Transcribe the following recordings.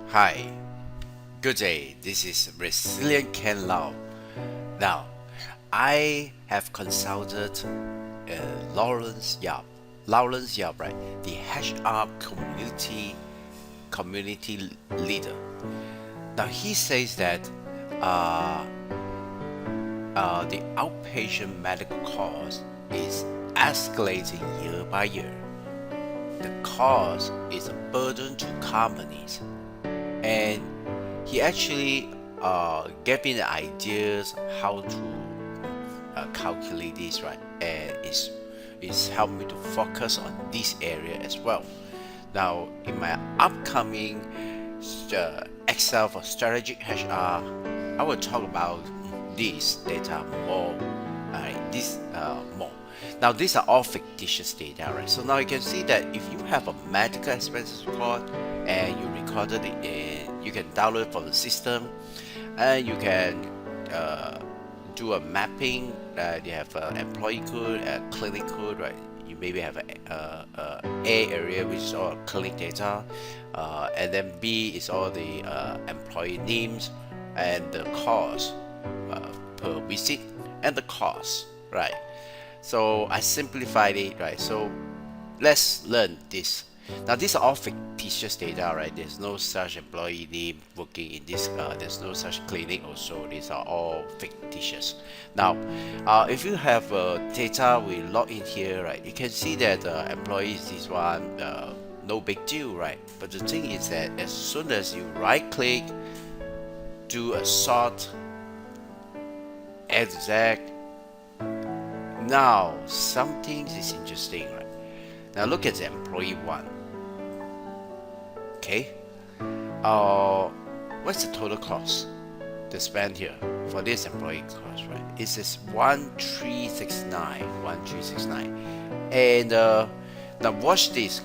Hi, good day. This is Resilient Ken Lau. Now, I have consulted Laurence Yap. Laurence Yap, right? The HR community leader. Now he says that uh, the outpatient medical cost is escalating year by year. The cost is a burden to companies, and he actually gave me the ideas how to calculate this, right? And it's helped me to focus on this area as well. Now, in my upcoming Excel for strategic HR, I will talk about this data more. This more. Now, these are all fictitious data, right? So now you can see that if you have a medical expenses record and you recorded it in, you can download from the system, and you can do a mapping. You have employee code, clinic code, right? You maybe have A area, which is all clinic data, and then B is all the employee names and the cost per visit and the cost, right? So I simplified it, right? So let's learn this. Now these are all fictitious data, right? There's no such employee name working in this. There's no such clinic also. These are all fictitious. Now, if you have data, we log in here, right? You can see that employees this one, no big deal, right? But the thing is that as soon as you right click, do a sort, exact. Now something is interesting, right? Now look at the employee one. Okay, what's the total cost to spend here for this employee cost, right? It says 1369, and now watch this.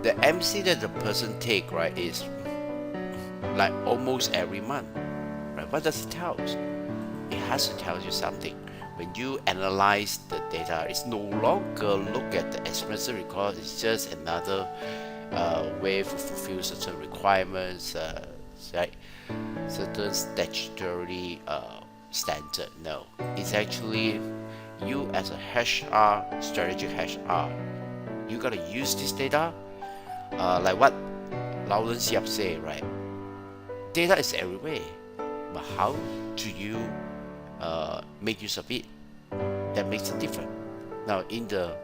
The MC that the person take, right, is like almost every month, right? What does it tell us? It has to tell you something. When you analyze the data, it's no longer look at the expense record. It's just another way to fulfill certain requirements, right? Certain statutory standard. No, it's actually you as a HR, strategic HR, you gotta use this data, like what Laurence Yap say, right? Data is everywhere, but how do you make use of it? That makes it different. Now in the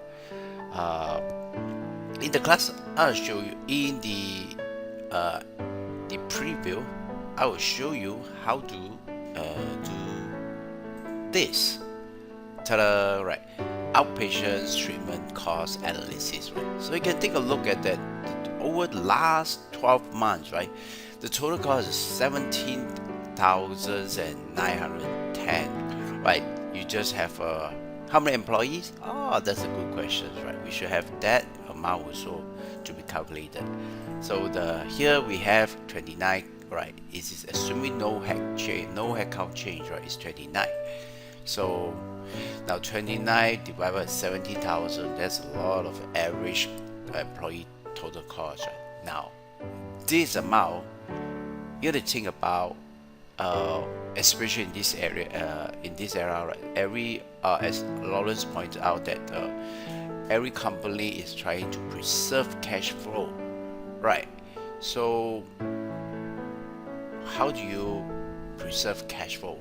class, I'll show you in the preview. I will show you how to do this. Ta-da! Right, outpatient treatment cost analysis. Right, so you can take a look at that. Over the last 12 months, right, the total cost is 17,910. Right, you just have how many employees? Oh, that's a good question, right? We should have that amount also to be calculated. So here we have 29, right? It is assuming no headcount change, right? It's 29. So now 29 divided by 17,000, that's a lot of average employee total cost, right? Now this amount, you have to think about, especially in this area, right? As Lawrence pointed out, that every company is trying to preserve cash flow, right? So how do you preserve cash flow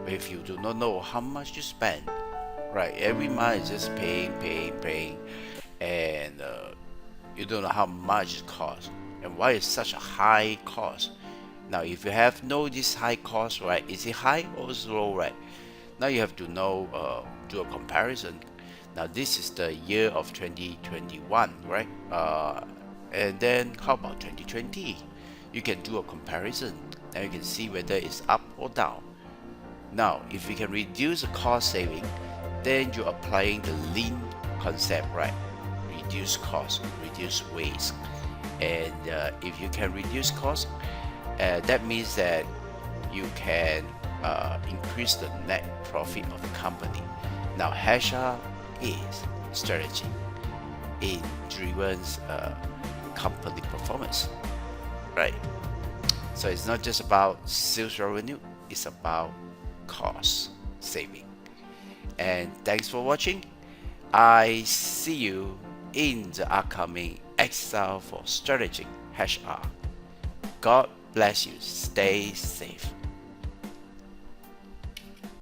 if you do not know how much you spend, right? Every month is just paying, and you don't know how much it costs and why it's such a high cost. Now if you have know this high cost, right, is it high or low, right? Now you have to know, do a comparison. Now this is the year of 2021, right? And then how about 2020? You can do a comparison. Now you can see whether it's up or down. Now if you can reduce the cost saving, then you're applying the lean concept, right? Reduce cost, reduce waste. And if you can reduce cost, that means that you can increase the net profit of the company. Now HR is strategy. It drives company performance. right? So it's not just about sales revenue, it's about cost saving. And thanks for watching. I see you in the upcoming Excel for Strategic HR. God bless you. Stay safe.